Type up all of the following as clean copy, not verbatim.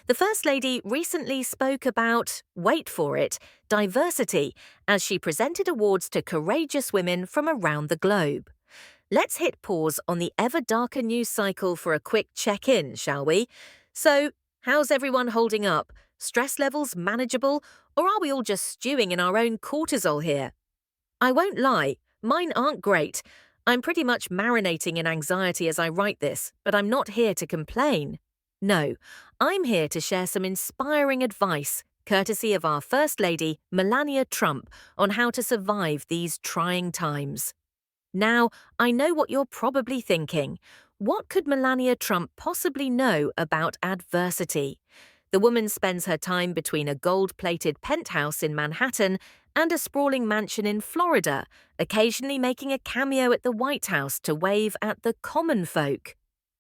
The First Lady recently spoke about, wait for it, diversity, as she presented awards to courageous women from around the globe. Let's hit pause on the ever darker news cycle for a quick check-in, shall we? So, how's everyone holding up? Stress levels manageable, or are we all just stewing in our own cortisol here? I won't lie, mine aren't great. I'm pretty much marinating in anxiety as I write this, but I'm not here to complain. No, I'm here to share some inspiring advice, courtesy of our First Lady, Melania Trump, on how to survive these trying times. Now, I know what you're probably thinking. What could Melania Trump possibly know about adversity? The woman spends her time between a gold-plated penthouse in Manhattan and a sprawling mansion in Florida, occasionally making a cameo at the White House to wave at the common folk.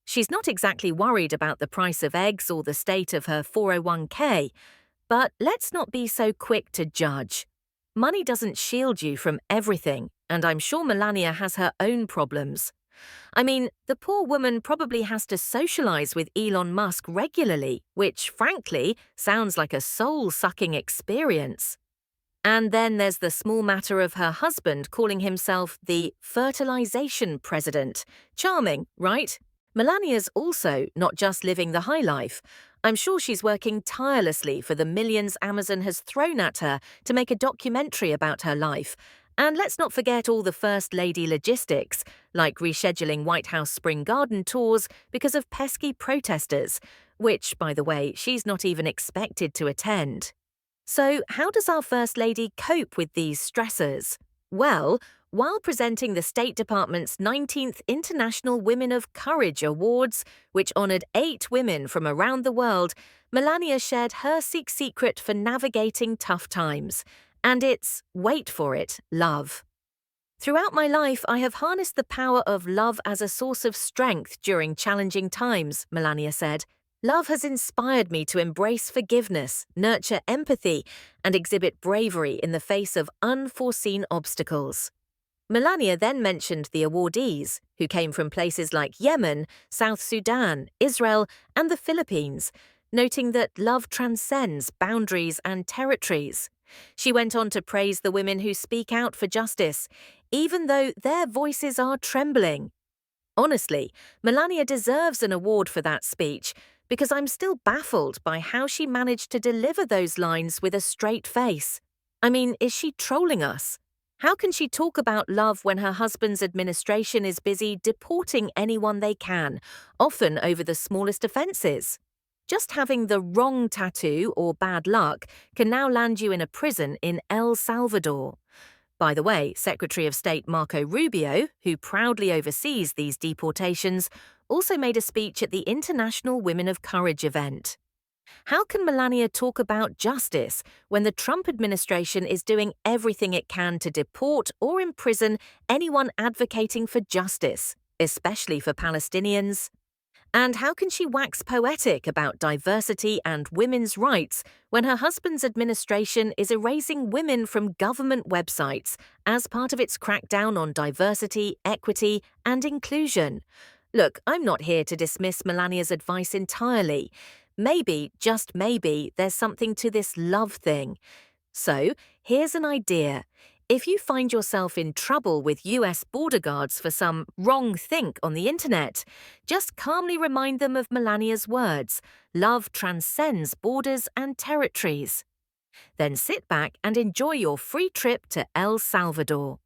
She's not exactly worried about the price of eggs or the state of her 401k, but let's not be so quick to judge. Money doesn't shield you from everything, and I'm sure Melania has her own problems. I mean, the poor woman probably has to socialize with Elon Musk regularly, which, frankly, sounds like a soul-sucking experience. And then there's the small matter of her husband calling himself the fertilization president. Charming, right? Melania's also not just living the high life. I'm sure she's working tirelessly for the millions Amazon has thrown at her to make a documentary about her life. And let's not forget all the First Lady logistics, like rescheduling White House Spring Garden tours because of pesky protesters, which, by the way, she's not even expected to attend. So, how does our First Lady cope with these stressors? Well, while presenting the State Department's 19th International Women of Courage Awards, which honored 8 women from around the world, Melania shared her secret for navigating tough times. And it's, wait for it, love. Throughout my life, I have harnessed the power of love as a source of strength during challenging times, Melania said. Love has inspired me to embrace forgiveness, nurture empathy, and exhibit bravery in the face of unforeseen obstacles. Melania then mentioned the awardees, who came from places like Yemen, South Sudan, Israel, and the Philippines, noting that love transcends boundaries and territories. She went on to praise the women who speak out for justice, even though their voices are trembling. Honestly, Melania deserves an award for that speech, because I'm still baffled by how she managed to deliver those lines with a straight face. I mean, is she trolling us? How can she talk about love when her husband's administration is busy deporting anyone they can, often over the smallest offences? Just having the wrong tattoo or bad luck can now land you in a prison in El Salvador. By the way, Secretary of State Marco Rubio, who proudly oversees these deportations, also made a speech at the International Women of Courage event. How can Melania talk about justice when the Trump administration is doing everything it can to deport or imprison anyone advocating for justice, especially for Palestinians? And how can she wax poetic about diversity and women's rights when her husband's administration is erasing women from government websites as part of its crackdown on diversity, equity, and inclusion? Look, I'm not here to dismiss Melania's advice entirely. Maybe, just maybe, there's something to this love thing. So, here's an idea. If you find yourself in trouble with US border guards for some wrong think on the internet, just calmly remind them of Melania's words, love transcends borders and territories. Then sit back and enjoy your free trip to El Salvador.